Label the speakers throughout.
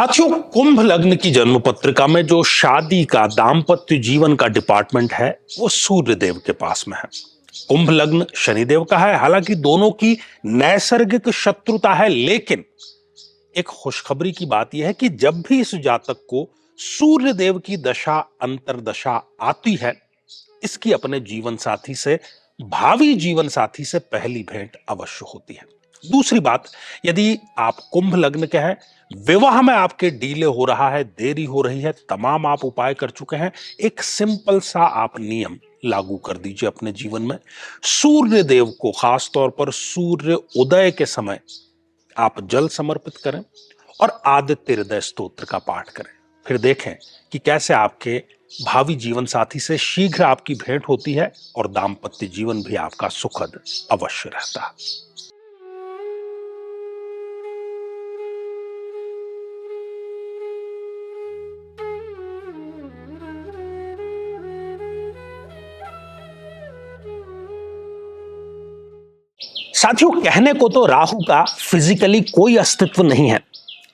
Speaker 1: साथियों, कुंभ लग्न की जन्म पत्रिका में जो शादी का दाम्पत्य जीवन का डिपार्टमेंट है वो सूर्य देव के पास में है। कुंभ लग्न शनिदेव का है। हालांकि दोनों की नैसर्गिक शत्रुता है, लेकिन एक खुशखबरी की बात यह है कि जब भी इस जातक को सूर्य देव की दशा अंतरदशा आती है, इसकी अपने जीवन साथी से, भावी जीवन साथी से पहली भेंट अवश्य होती है। दूसरी बात, यदि आप कुंभ लग्न के हैं, विवाह में आपके डीले हो रहा है, देरी हो रही है, तमाम आप उपाय कर चुके हैं, एक सिंपल सा आप नियम लागू कर दीजिए अपने जीवन में। सूर्य देव को खास तौर पर सूर्य उदय के समय आप जल समर्पित करें और आदित्य हृदय स्तोत्र का पाठ करें। फिर देखें कि कैसे आपके भावी जीवन साथी से शीघ्र आपकी भेंट होती है और दाम्पत्य जीवन भी आपका सुखद अवश्य रहता है। साथियों, कहने को तो राहु का फिजिकली कोई अस्तित्व नहीं है,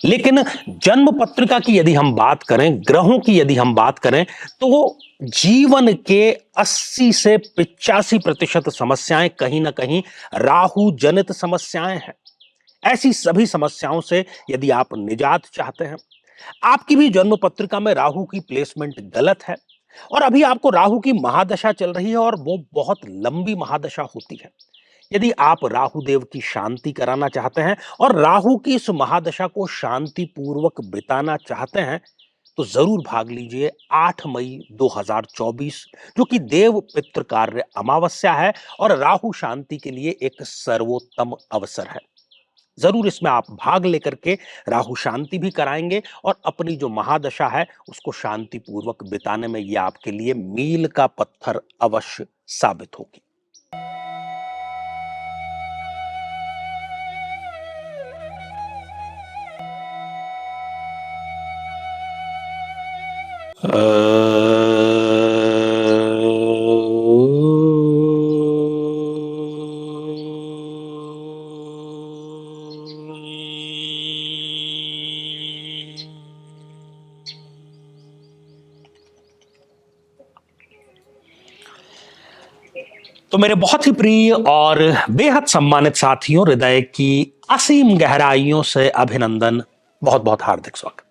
Speaker 1: लेकिन जन्म पत्रिका की यदि हम बात करें, ग्रहों की यदि हम बात करें, तो जीवन के 80 से 85% समस्याएं कहीं ना कहीं राहु जनित समस्याएं हैं। ऐसी सभी समस्याओं से यदि आप निजात चाहते हैं, आपकी भी जन्म पत्रिका में राहु की प्लेसमेंट गलत है और अभी आपको राहु की महादशा चल रही है और वो बहुत लंबी महादशा होती है। यदि आप राहु देव की शांति कराना चाहते हैं और राहु की इस महादशा को शांति पूर्वक बिताना चाहते हैं, तो जरूर भाग लीजिए 8 मई 2024, जो कि देव पितृ कार्य अमावस्या है और राहु शांति के लिए एक सर्वोत्तम अवसर है। जरूर इसमें आप भाग लेकर के राहु शांति भी कराएंगे और अपनी जो महादशा है उसको शांति पूर्वक बिताने में यह आपके लिए मील का पत्थर अवश्य साबित होगी। तो मेरे बहुत ही प्रिय और बेहद सम्मानित साथियों, हृदय की असीम गहराइयों से अभिनंदन, बहुत बहुत हार्दिक स्वागत।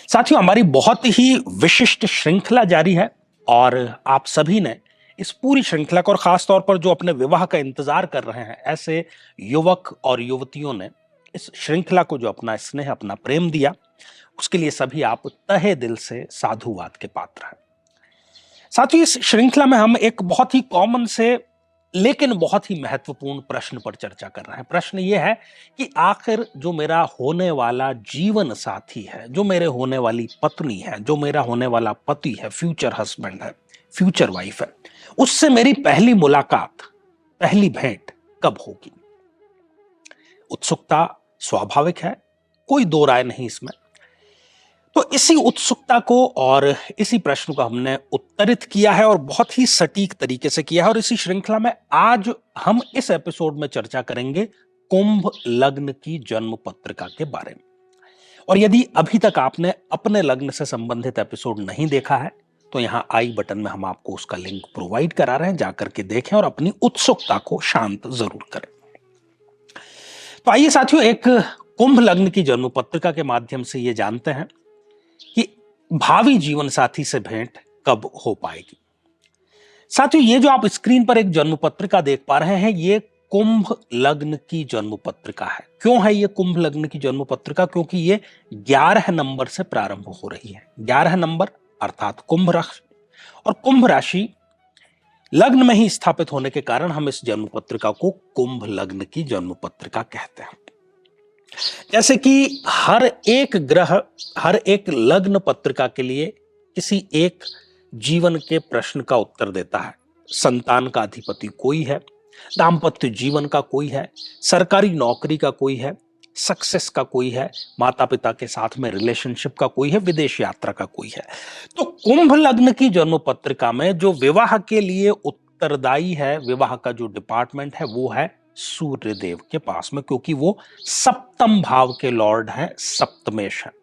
Speaker 1: साथियों, हमारी बहुत ही विशिष्ट श्रृंखला जारी है और आप सभी ने इस पूरी श्रृंखला को, और खास तौर पर जो अपने विवाह का इंतजार कर रहे हैं, ऐसे युवक और युवतियों ने इस श्रृंखला को जो अपना स्नेह, अपना प्रेम दिया, उसके लिए सभी आप तहे दिल से साधुवाद के पात्र हैं। साथियों, इस श्रृंखला में हम एक बहुत ही कॉमन से लेकिन बहुत ही महत्वपूर्ण प्रश्न पर चर्चा कर रहे हैं। प्रश्न यह है कि आखिर जो मेरा होने वाला जीवन साथी है, जो मेरे होने वाली पत्नी है, जो मेरा होने वाला पति है, फ्यूचर हस्बैंड है, फ्यूचर वाइफ है, उससे मेरी पहली मुलाकात, पहली भेंट कब होगी। उत्सुकता स्वाभाविक है, कोई दो राय नहीं इसमें। तो इसी उत्सुकता को और इसी प्रश्न को हमने उत्तरित किया है और बहुत ही सटीक तरीके से किया है, और इसी श्रृंखला में आज हम इस एपिसोड में चर्चा करेंगे कुंभ लग्न की जन्म पत्रिका के बारे में। और यदि अभी तक आपने अपने लग्न से संबंधित एपिसोड नहीं देखा है, तो यहां आई बटन में हम आपको उसका लिंक प्रोवाइड करा रहे हैं, जाकर के देखें और अपनी उत्सुकता को शांत जरूर करें। तो आइए साथियों, एक कुंभ लग्न की जन्म पत्रिका के माध्यम से यह जानते हैं कि भावी जीवन साथी से भेंट कब हो पाएगी। साथियों, ये जो आप स्क्रीन पर एक जन्म पत्रिका देख पा रहे हैं, ये कुंभ लग्न की जन्म पत्रिका है। क्यों है ये कुंभ लग्न की जन्म पत्रिका? क्योंकि ये 11 नंबर से प्रारंभ हो रही है। 11 नंबर अर्थात कुंभ राशि, और कुंभ राशि लग्न में ही स्थापित होने के कारण हम इस जन्म पत्रिका को कुंभ लग्न की जन्म पत्रिका कहते हैं। जैसे कि हर एक ग्रह, हर एक लग्न पत्रिका के लिए किसी एक जीवन के प्रश्न का उत्तर देता है। संतान का अधिपति कोई है, दाम्पत्य जीवन का कोई है, सरकारी नौकरी का कोई है, सक्सेस का कोई है, माता पिता के साथ में रिलेशनशिप का कोई है, विदेश यात्रा का कोई है। तो कुंभ लग्न की जन्म पत्रिका में जो विवाह के लिए उत्तरदायी है, विवाह का जो डिपार्टमेंट है, वो है सूर्य देव के पास में, क्योंकि वो सप्तम भाव के लॉर्ड हैं, सप्तमेश हैं।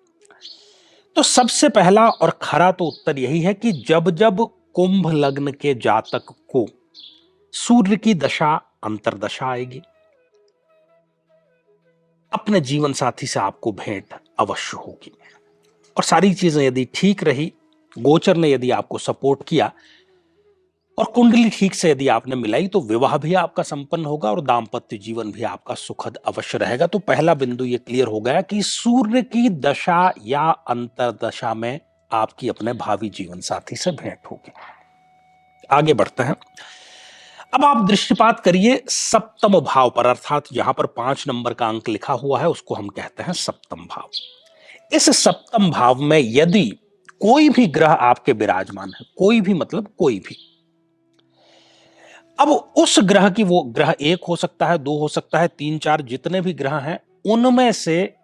Speaker 1: तो सबसे पहला और खरा तो उत्तर यही है कि जब जब कुंभ लग्न के जातक को सूर्य की दशा अंतरदशा आएगी, अपने जीवन साथी से आपको भेंट अवश्य होगी। और सारी चीजें यदि ठीक रही, गोचर ने यदि आपको सपोर्ट किया और कुंडली ठीक से यदि आपने मिलाई, तो विवाह भी आपका संपन्न होगा और दाम्पत्य जीवन भी आपका सुखद अवश्य रहेगा। तो पहला बिंदु ये क्लियर हो गया कि सूर्य की दशा या अंतरदशा में आपकी अपने भावी जीवन साथी से भेंट होगी। आगे बढ़ते हैं। अब आप दृष्टिपात करिए सप्तम भाव पर, अर्थात जहां पर 5 नंबर का अंक लिखा हुआ है उसको हम कहते हैं सप्तम भाव। इस सप्तम भाव में यदि कोई भी ग्रह आपके विराजमान है, कोई भी मतलब कोई भी, अब उस ग्रह की, वो ग्रह 1 हो सकता है, 2 हो सकता है, 3, 4, जितने भी ग्रह हैं, उनमें से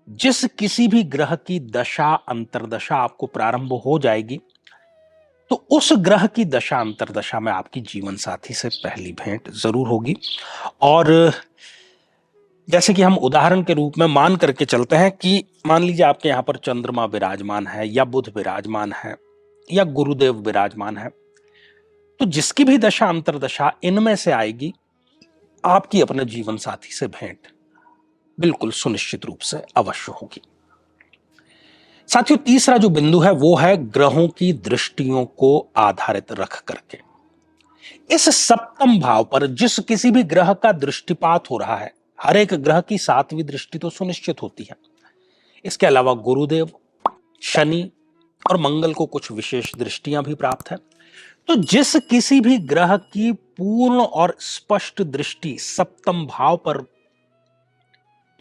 Speaker 1: जिस किसी भी ग्रह की दशा अंतरदशा आपको प्रारंभ हो जाएगी, तो उस ग्रह की दशा अंतरदशा में आपकी जीवन साथी से पहली भेंट जरूर होगी। और जैसे कि हम उदाहरण के रूप में मान करके चलते हैं कि मान लीजिए आपके यहां पर चंद्रमा विराजमान है या बुध विराजमान है या गुरुदेव विराजमान है, तो जिसकी भी दशा अंतरदशा इनमें से आएगी, आपकी अपने जीवन साथी से भेंट बिल्कुल सुनिश्चित रूप से अवश्य होगी। साथियों, तीसरा जो बिंदु है वो है ग्रहों की दृष्टियों को आधारित रख करके। इस सप्तम भाव पर जिस किसी भी ग्रह का दृष्टिपात हो रहा है, हर एक ग्रह की 7वीं दृष्टि तो सुनिश्चित होती है। इसके अलावा गुरुदेव, शनि और मंगल को कुछ विशेष दृष्टियां भी प्राप्त है। तो जिस किसी भी ग्रह की पूर्ण और स्पष्ट दृष्टि सप्तम भाव पर,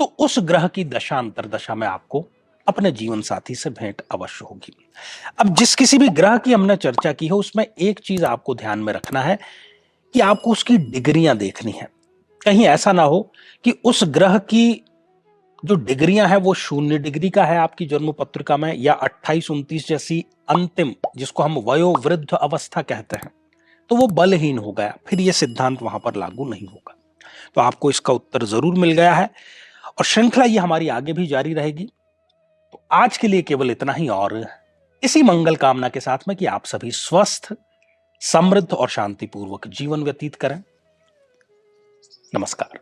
Speaker 1: तो उस ग्रह की दशा अंतरदशा में आपको अपने जीवन साथी से भेंट अवश्य होगी। अब जिस किसी भी ग्रह की हमने चर्चा की है, उसमें एक चीज आपको ध्यान में रखना है कि आपको उसकी डिग्रियां देखनी है। कहीं ऐसा ना हो कि उस ग्रह की जो डिग्रियां है वो 0 डिग्री का है आपकी जन्म पत्रिका में, या 28-29 जैसी अंतिम, जिसको हम वयोवृद्ध अवस्था कहते हैं, तो वो बलहीन हो गया, फिर ये सिद्धांत वहां पर लागू नहीं होगा। तो आपको इसका उत्तर जरूर मिल गया है और श्रृंखला ये हमारी आगे भी जारी रहेगी। तो आज के लिए केवल इतना ही, और इसी मंगल कामना के साथ में कि आप सभी स्वस्थ, समृद्ध और शांतिपूर्वक जीवन व्यतीत करें। नमस्कार।